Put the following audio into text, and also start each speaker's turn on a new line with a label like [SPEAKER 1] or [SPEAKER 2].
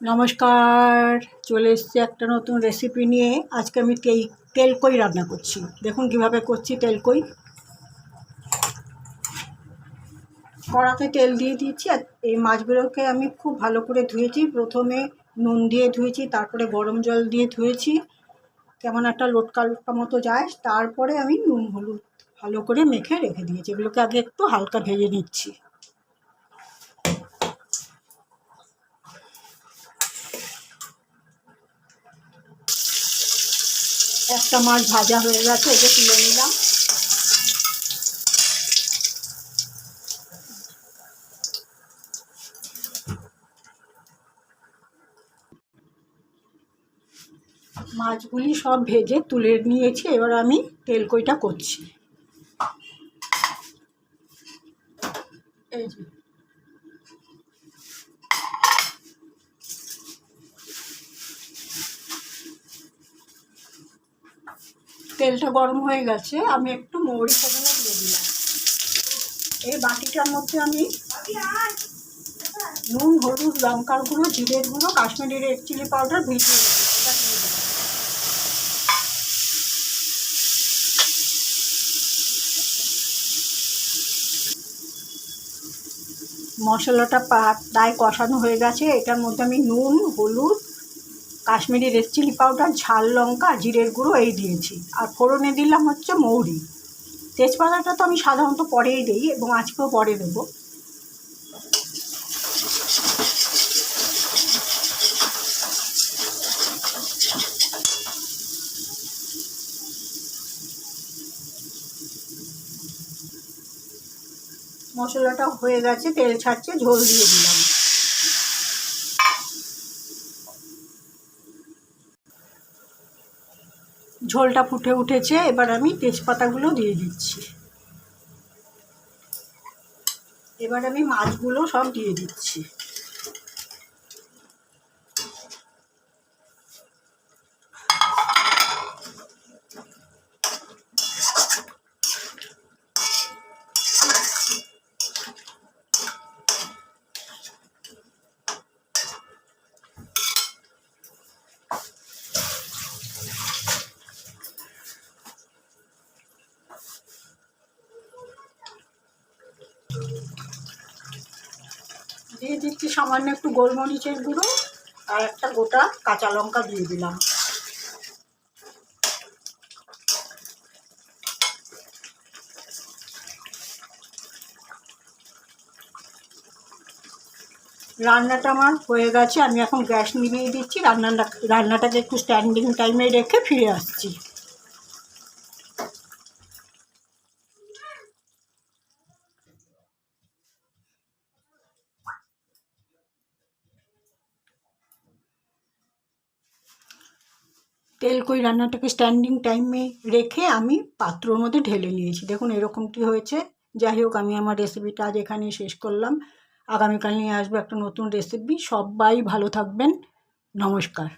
[SPEAKER 1] নমস্কার, চলে এসেছি একটা নতুন রেসিপি নিয়ে। আজকে আমি তেলকই রান্না করছি। দেখুন কিভাবে করছি। তেলকই কড়াতে তেল দিয়ে দিয়েছি। আর এই মাছগুলোকে আমি খুব ভালো করে ধুয়েছি। প্রথমে নুন দিয়ে ধুয়েছি, তারপরে গরম জল দিয়ে ধুয়েছি, কেমন একটা লোটকা লোটকা মতো যায়। তারপরে আমি নুন হলুদ ভালো করে মেখে রেখে দিয়েছি। এগুলোকে আগে একটু হালকা ভেজে নিচ্ছি। একটা মাছ ভাজা হয়ে গেছে, এটা তুলে নিলাম। মাছগুলি সব ভেজে তুলে নিয়েছি। এবার আমি তেলকইটা করছি। এই যে তেলটা গরম হয়ে গেছে, আমি একটু মৌরি ফোড়নে দিয়ে দিলাম। এই বাটিটার মধ্যে আমি নুন, হলুদ, লঙ্কার গুঁড়ো, জিরের গুঁড়ো, কাশ্মীরি রেড চিলি পাউডার ভিজিয়ে রেখেছি, সেটা দিয়ে দিলাম। মশলাটা প্রায় কষানো হয়ে গেছে। এটার মধ্যে আমি নুন, হলুদ, কাশ্মীরি রেড চিলি পাউডার, ঝাল লঙ্কা, জিরের গুঁড়ো এই দিয়েছি। আর ফোড়নে দিলাম হচ্ছে মৌরি। তেজপাতাটা তো আমি সাধারণত পরেই দিই এবং আজকেও পরে দেবো। মশলাটা হয়ে গেছে, তেল ছাড়ছে, ঝোল দিয়ে দিলাম। ঝোলটা ফুটে উঠেছে, এবার আমি তেজপাতাগুলো দিয়ে দিচ্ছি। এবার আমি মাছগুলো সব দিয়ে দিচ্ছি। দিয়ে দিচ্ছি সামান্য একটু গোলমরিচের গুঁড়ো আর একটা গোটা কাঁচা লঙ্কা দিয়ে দিলাম। রান্নাটা আমার হয়ে গেছে, আমি এখন গ্যাস নিভিয়ে দিচ্ছি। রান্নাটাকে একটু স্ট্যান্ডিং টাইমে রেখে ফিরে আসছি। তেলকই রান্নাটাকে স্ট্যান্ডিং টাইমে রেখে আমি পাত্রর মধ্যে ঢেলে নিয়েছি। দেখুন এরকমটি হয়েছে। যাই হোক, আমি আমার রেসিপিটা আজ এখানেই শেষ করলাম। আগামীকাল নিয়ে আসবো একটা নতুন রেসিপি। সবাই ভালো থাকবেন। নমস্কার।